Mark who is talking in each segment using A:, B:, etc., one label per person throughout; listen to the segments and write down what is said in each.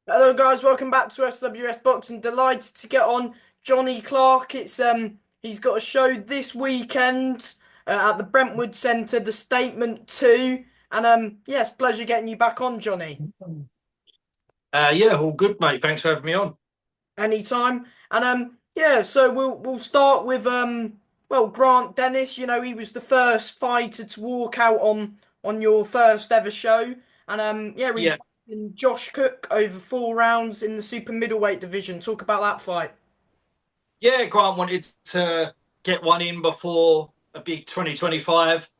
A: Hello guys, welcome back to SWS Boxing. Delighted to get on Johnny Clark. He's got a show this weekend at the Brentwood Centre, the Statement 2. And yes, pleasure getting you back on, Johnny.
B: Yeah, all good, mate. Thanks for having me on.
A: Anytime. And yeah, so we'll start with Grant Dennis. You know, he was the first fighter to walk out on your first ever show. And yeah, he's
B: Yeah,
A: beaten Josh Cook over 4 rounds in the super middleweight division. Talk about that fight.
B: yeah. Grant wanted to get one in before a big 2025,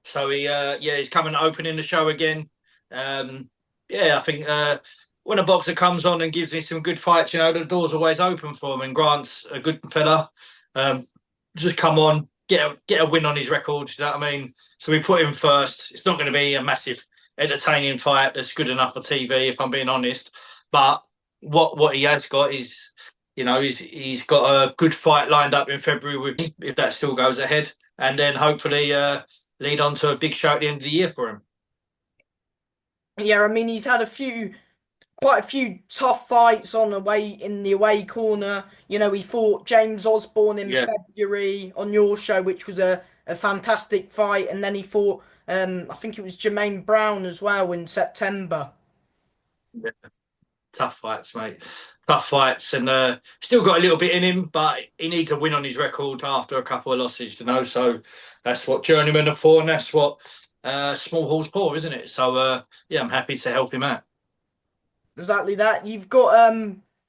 B: so he's coming opening the show again. Um, yeah, I think when a boxer comes on and gives me some good fights, the door's always open for him. And Grant's a good fella. Um, just come on, get a win on his record. You know what I mean? So we put him first. It's not going to be a massive, entertaining fight that's good enough for TV, if I'm being honest. But what he has got is, he's got a good fight lined up in February with me, if that still goes ahead, and then hopefully lead on to a big show at the end of the year for him.
A: Yeah, I mean he's had quite a few tough fights on away in the away corner. You know, he fought James Osborne in
B: Yeah,
A: February on your show, which was a fantastic fight, and then he fought I think it was Jermaine Brown as well in September.
B: yeah. Tough fights, mate. Tough fights, and still got a little bit in him, but he needs a win on his record after a couple of losses, So that's what journeymen are for, and that's what small hall's for, isn't it? So yeah, I'm happy to help him out.
A: Exactly that. You've got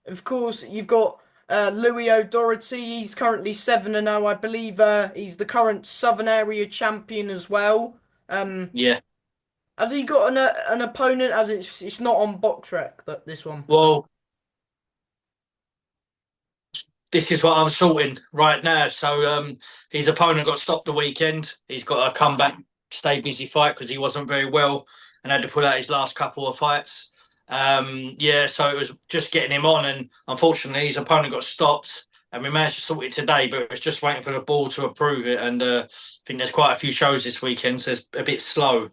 A: of course you've got Louis O'Doherty. He's currently 7-0, I believe. He's the current Southern Area champion as well. Um,
B: Yeah.
A: has he got an opponent? As it's not on BoxRec that this one.
B: Well, this is what I'm sorting right now. So his opponent got stopped the weekend. He's got a comeback, stay busy fight because he wasn't very well and had to pull out his last couple of fights. Yeah, so it was just getting him on, and unfortunately his opponent got stopped. And we managed to sort it today, but it's just waiting for the ball to approve it. And I think there's quite a few shows this weekend, so it's a bit slow.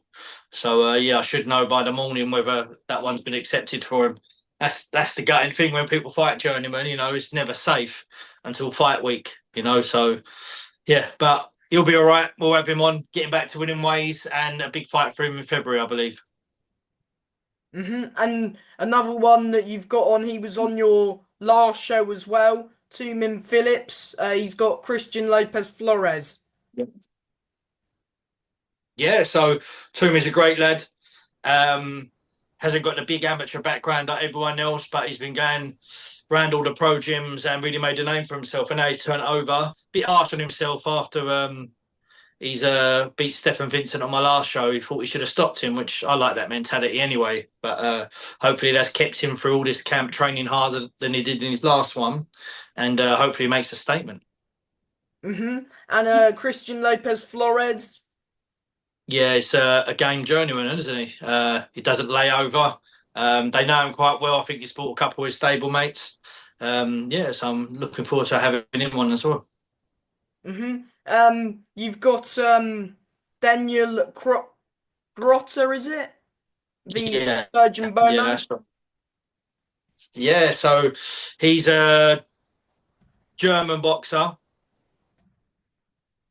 B: So yeah, I should know by the morning whether that one's been accepted for him. That's the gutting thing when people fight journeyman. It's never safe until fight week. So yeah, but he'll be all right. We'll have him on, getting back to winning ways, and a big fight for him in February, I believe.
A: And another one that you've got on, he was on your last show as well. Min Phillips. He's got Christian Lopez Flores.
B: Yeah, so Toomey's a great lad. Um, hasn't got the big amateur background like everyone else, but he's been going around all the pro gyms and really made a name for himself. And now he's turned over. Bit harsh on himself after he's beat Stephen Vincent on my last show. He thought he should have stopped him, which I like that mentality anyway. But hopefully that's kept him through all this camp training harder than he did in his last one, and hopefully he makes a statement.
A: And Christian Lopez Flores.
B: Yeah, it's a game journeyman, isn't he? He doesn't lay over. They know him quite well. I think he's bought a couple of his stable mates. Yeah, so I'm looking forward to having him on as well.
A: You've got Daniel Grotter, is it? The
B: Yeah,
A: Virgin
B: yeah,
A: Bono.
B: that's right. Yeah, so he's a German boxer,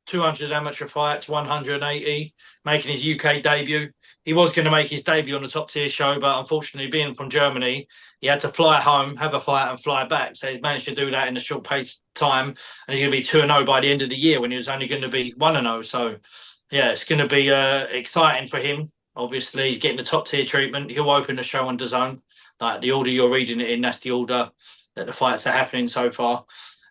B: 200 amateur fights, 180, making his UK debut. He was going to make his debut on the top tier show, but unfortunately, being from Germany, he had to fly home, have a fight, and fly back. So he managed to do that in a short pace time, and he's going to be 2-0 by the end of the year when he was only going to be 1-0. So, yeah, it's going to be exciting for him. Obviously, he's getting the top tier treatment. He'll open the show on DAZN. Like the order you're reading it in, that's the order that the fights are happening so far.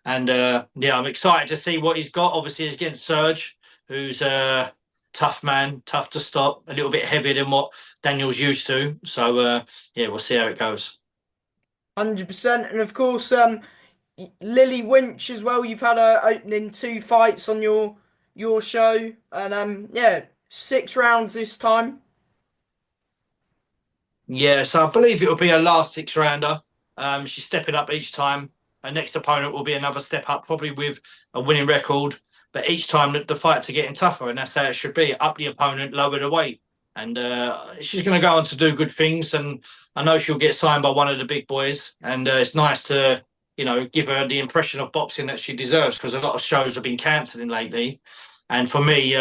B: And yeah, I'm excited to see what he's got. Obviously, against Serge, who's a tough man, tough to stop, a little bit heavier than what Daniel's used to. So yeah, we'll see how it goes.
A: 100%. And of course, Lily Winch as well. You've had her opening 2 fights on your show. And yeah, 6 rounds this time.
B: Yeah, so I believe it'll be a last six rounder. She's stepping up each time. Her next opponent will be another step up, probably with a winning record. But each time the fights are getting tougher, and that's how it should be. Up the opponent, lower the weight. And she's going to go on to do good things. And I know she'll get signed by one of the big boys. And it's nice to, give her the impression of boxing that she deserves, because a lot of shows have been cancelling lately. And for me,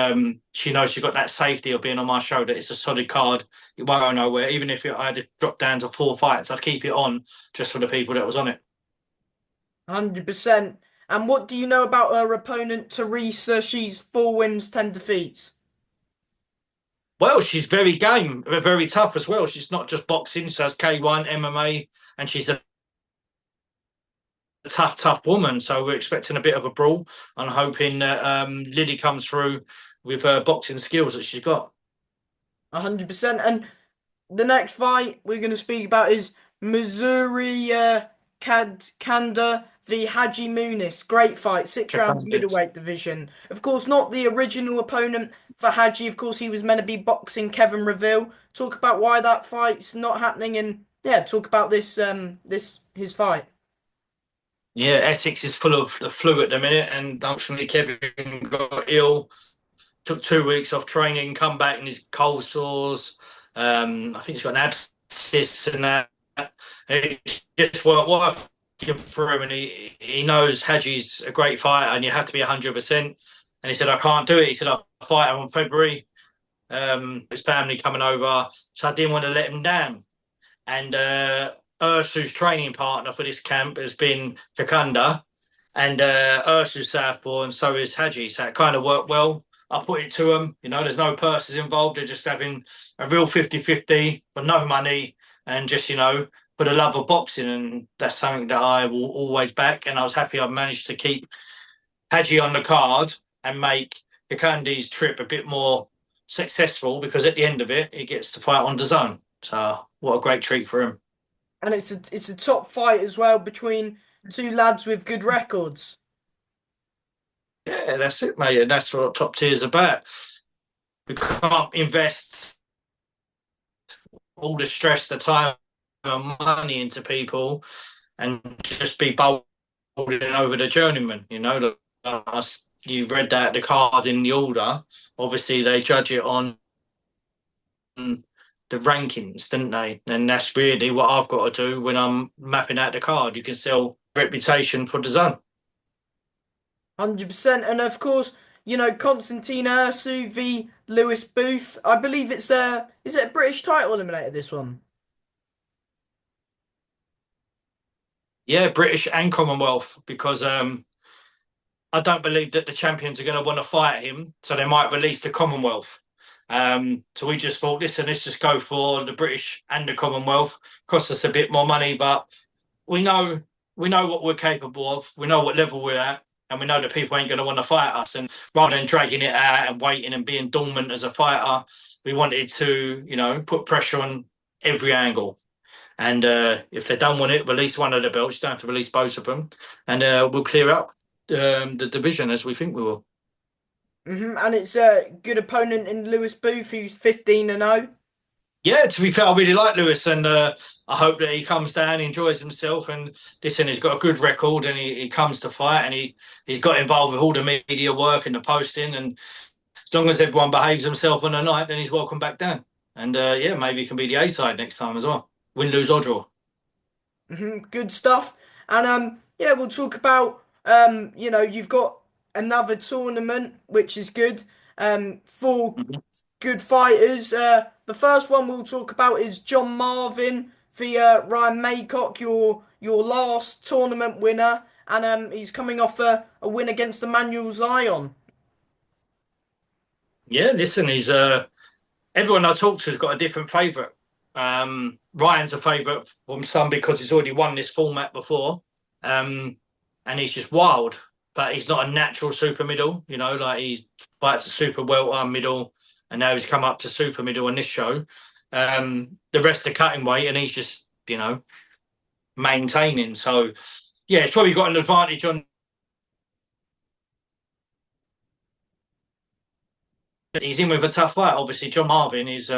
B: she knows she's got that safety of being on my show, that it's a solid card. It won't go nowhere. Even if I had to drop down to 4 fights, I'd keep it on just for the people that was on it.
A: 100%. And what do you know about her opponent, Teresa? She's 4 wins, 10 defeats.
B: Well, she's very game, very tough as well. She's not just boxing; she has K1, MMA, and she's a tough, tough woman. So we're expecting a bit of a brawl. I'm hoping that Lily comes through with her boxing skills that she's got.
A: 100%. And the next fight we're going to speak about is Missouri Kanda v Haji Muniz. Great fight, 6 rounds, middleweight division. Of course, not the original opponent for Haji. Of course, he was meant to be boxing Kevin Reveal. Talk about why that fight's not happening, and yeah, talk about this his fight.
B: Yeah, Essex is full of the flu at the minute, and unfortunately, Kevin got ill. Took 2 weeks off training, come back and his cold sores. I think he's got an abscess and that. And it just weren't working for him. And he knows Haji's a great fighter and you have to be 100%. And he said, I can't do it. He said, I'll fight him on February. His family coming over. So I didn't want to let him down. And Ursu's training partner for this camp has been Fakunda. And Ursu's Southpaw, and so is Haji. So it kind of worked well. I put it to them, there's no purses involved. They're just having a real 50-50 for no money and just, for the love of boxing. And that's something that I will always back. And I was happy I managed to keep Haji on the card and make Fakundi's trip a bit more successful, because at the end of it, he gets to fight on DAZN. So what a great treat for him.
A: And it's a top fight as well between two lads with good records.
B: Yeah, that's it, mate. And that's what top tier is about. We can't invest all the stress, the time, and money into people and just be bowling over the journeyman. You've read that the card in the order. Obviously, they judge it on the rankings, didn't they? And that's really what I've got to do when I'm mapping out the card. You can sell reputation for the zone.
A: 100%. And of course, Constantine Ursu v Lewis Booth. I believe is it a British title eliminator, this one?
B: Yeah, British and Commonwealth, because I don't believe that the champions are going to want to fight him, so they might release the Commonwealth. So we just thought, listen, let's just go for the British and the Commonwealth. Cost us a bit more money, but we know what we're capable of. We know what level we're at, and we know that people ain't going to want to fight us. And rather than dragging it out and waiting and being dormant as a fighter, we wanted to, put pressure on every angle. And if they don't want it, release one of the belts. You don't have to release both of them, and we'll clear up the division as we think we will.
A: And it's a good opponent in Lewis Booth, who's 15-0.
B: Yeah, to be fair, I really like Lewis, and I hope that he comes down, enjoys himself, and listen, he's got a good record, and he comes to fight, and he's got involved with all the media work and the posting, and as long as everyone behaves themselves on the night, then he's welcome back down. And yeah, maybe he can be the A side next time as well. Win, lose, or draw.
A: Good stuff. And yeah, we'll talk about you've got another tournament, which is good. Four good fighters. The first one we'll talk about is John Marvin v Ryan Maycock, your last tournament winner, and he's coming off a win against Emmanuel Zion.
B: Yeah, listen, he's everyone I talk to has got a different favourite. Ryan's a favourite from some because he's already won this format before, and he's just wild. But he's not a natural super middle, like he fights a super welter middle, and now he's come up to super middle in this show. The rest are cutting weight, and he's just, maintaining. So, yeah, it's probably got an advantage on. He's in with a tough fight. Obviously, John Marvin is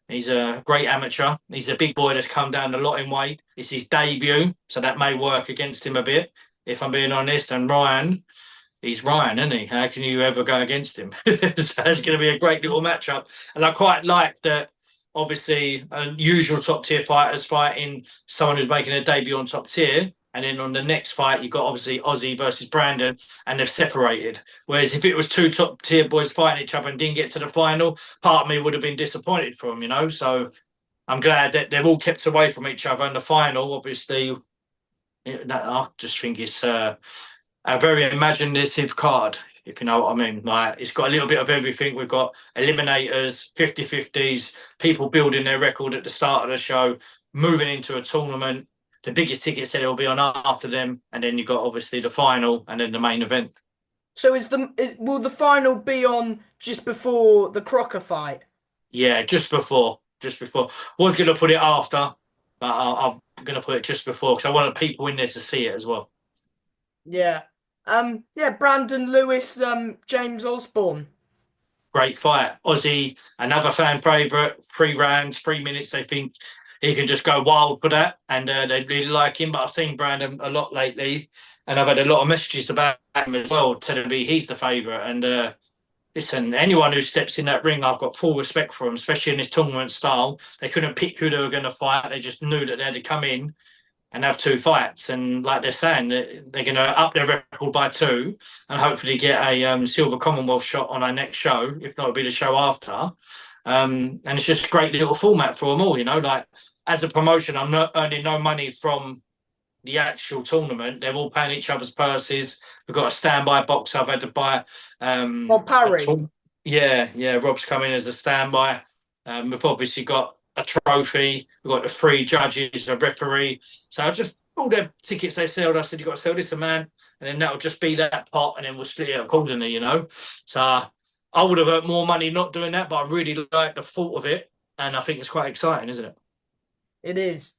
B: he's a great amateur. He's a big boy that's come down a lot in weight. It's his debut, so that may work against him a bit, if I'm being honest. And Ryan, he's Ryan, isn't he? How can you ever go against him? So it's going to be a great little matchup. And I quite like that, obviously, usual top tier fighters fighting someone who's making a debut on top tier. And then on the next fight, you've got obviously Ozzy versus Brandon, and they've separated. Whereas if it was two top tier boys fighting each other and didn't get to the final, part of me would have been disappointed for them, you know? So I'm glad that they've all kept away from each other. And the final, obviously, I just think it's a very imaginative card, if you know what I mean. Like, it's got a little bit of everything. We've got eliminators, 50-50s, people building their record at the start of the show, moving into a tournament. The biggest ticket seller will be on after them, and then you've got obviously the final and then the main event.
A: So will the final be on just before the Crocker fight?
B: Yeah, just before, just before. Was going to put it after, but I'm going to put it just before because I want people in there to see it as well.
A: Yeah. Yeah, Brandon Lewis, James Osborne.
B: Great fight. Aussie, another fan favourite, 3 rounds, 3 minutes. They think he can just go wild for that, and they really like him. But I've seen Brandon a lot lately, and I've had a lot of messages about him as well, telling me he's the favourite. And listen, anyone who steps in that ring, I've got full respect for him, especially in this tournament style. They couldn't pick who they were going to fight. They just knew that they had to come in and have 2 fights. And like they're saying, they're going to up their record by 2 and hopefully get a silver Commonwealth shot on our next show. If not, it'll be the show after. And it's just a great little format for them all, you know. Like, as a promotion, I'm not earning no money from the actual tournament. They're all paying each other's purses. We've got a standby box I've had to buy.
A: Or
B: A
A: Parry.
B: yeah. Rob's coming as a standby. We've obviously got a trophy. We've got the 3 judges, a referee. So I just all the tickets they sold, I said, you've got to sell this, a man, and then that'll just be that pot, and then we'll split it accordingly, you know. So I would have earned more money not doing that, but I really like the thought of it, and I think it's quite exciting, isn't it?
A: It is.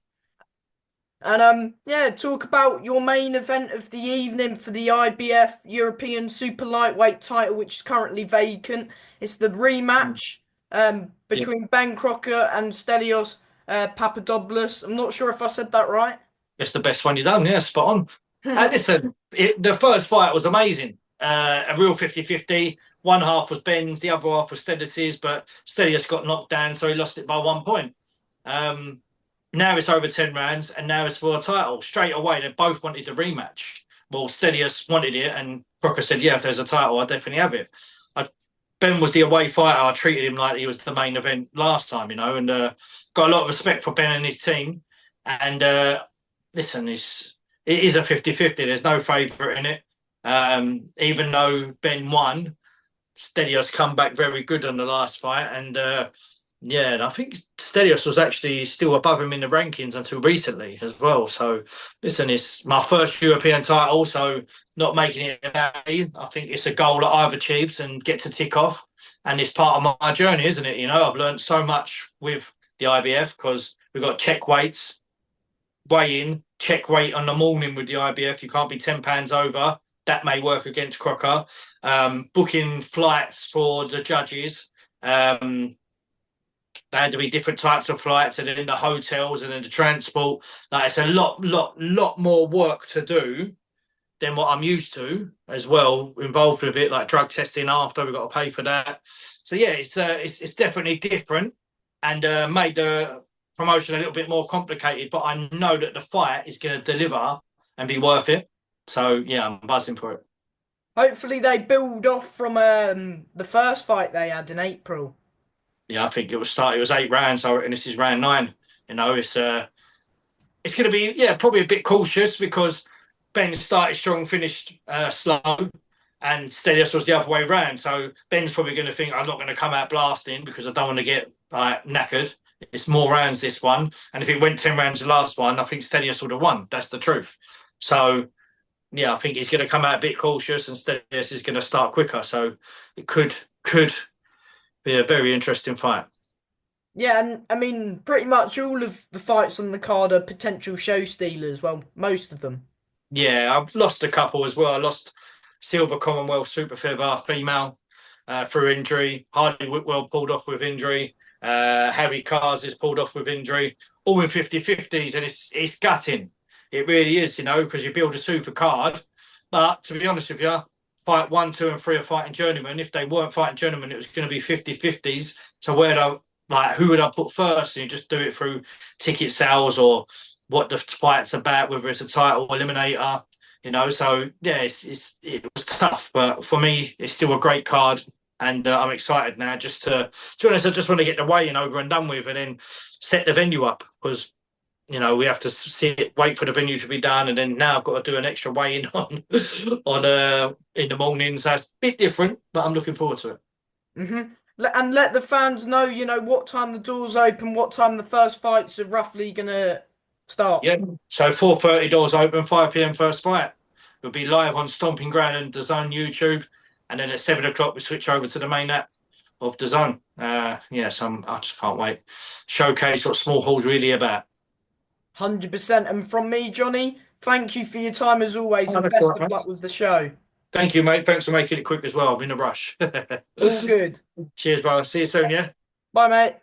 A: And yeah, talk about your main event of the evening for the IBF European Super Lightweight title, which is currently vacant. It's the rematch
B: Yeah,
A: between Ben Crocker and Stelios Papadopoulos. I'm not sure if I said that right.
B: it's the best one you've done. Yeah, spot on. And listen, the first fight was amazing. A real 50-50. One half was Ben's, the other half was Stelios's, but Stelios got knocked down, so he lost it by 1 point. Now it's over 10 rounds, and now it's for a title. Straight away, they both wanted the rematch. Well, Stelios wanted it, and Crocker said, yeah, if there's a title, I'll definitely have it. I, Ben was the away fighter. I treated him like he was the main event last time, you know, and got a lot of respect for Ben and his team. And listen, it is a 50-50. There's no favourite in it. Even though Ben won, Stelios come back very good on the last fight. And yeah, and I think Stelios was actually still above him in the rankings until recently as well. So listen, it's my first European title, so not making it about me. I think it's a goal that I've achieved and get to tick off. And it's part of my journey, isn't it? You know, I've learned so much with the IBF because we've got check weights, weigh in, check weight on the morning with the IBF. You can't be £10 over. That may work against Crocker. Booking flights for the judges. They had to be different types of flights, and then the hotels, and then the transport. Like, it's a lot more work to do than what I'm used to as well. Involved with it, like drug testing after we've got to pay for that. So yeah, it's definitely different, and made the promotion a little bit more complicated. But I know that the fight is going to deliver and be worth it. So yeah, I'm buzzing for it.
A: Hopefully, they build off from the first fight they had in April.
B: Yeah, I think it was 8 rounds. I reckon this is round 9. You know, it's going to be, yeah, probably a bit cautious because Ben started strong, finished slow, and Stelios was the other way round. So Ben's probably going to think, I'm not going to come out blasting because I don't want to get like knackered. It's more rounds this one, and if it went 10 rounds the last one, I think Stelios would have won. That's the truth. So yeah, I think he's going to come out a bit cautious, and Stelios is going to start quicker. So it could be a very interesting fight.
A: Yeah, and I mean, pretty much all of the fights on the card are potential show stealers. Well, most of them.
B: Yeah, I've lost a couple as well. I lost silver Commonwealth super feather female through injury. Hardy Whitwell pulled off with injury. Harry Cars is pulled off with injury. All in 50-50s, and it's gutting. It really is, you know, because you build a super card. But to be honest with you, fight 1, 2, and 3 are fighting journeymen. If they weren't fighting journeymen, it was going to be 50-50s. So who would I put first? And you just do it through ticket sales or what the fight's about, whether it's a title eliminator, So yeah, it was tough, but for me, it's still a great card, and I'm excited now. To be honest, I just want to get the weigh-in over and done with, and then set the venue up because we have to wait for the venue to be done, and then now I've got to do an extra weigh-in on in the mornings. That's a bit different, but I'm looking forward to it.
A: And let the fans know, what time the doors open, what time the first fights are roughly gonna start.
B: Yeah. So 4:30 doors open, 5 p.m. first fight. We'll be live on Stomping Ground and DAZN YouTube, and then at 7 o'clock we switch over to the main app of DAZN. So I just can't wait. Showcase what small hall's really about.
A: 100%. And from me, Johnny, thank you for your time as always,
B: Oh,
A: and
B: that's
A: best
B: all right,
A: of luck
B: mate.
A: with the show.
B: Thank you, mate. Thanks for making it quick as well. I'm in a rush.
A: All good.
B: Cheers, brother. See you soon, yeah?
A: Bye, mate.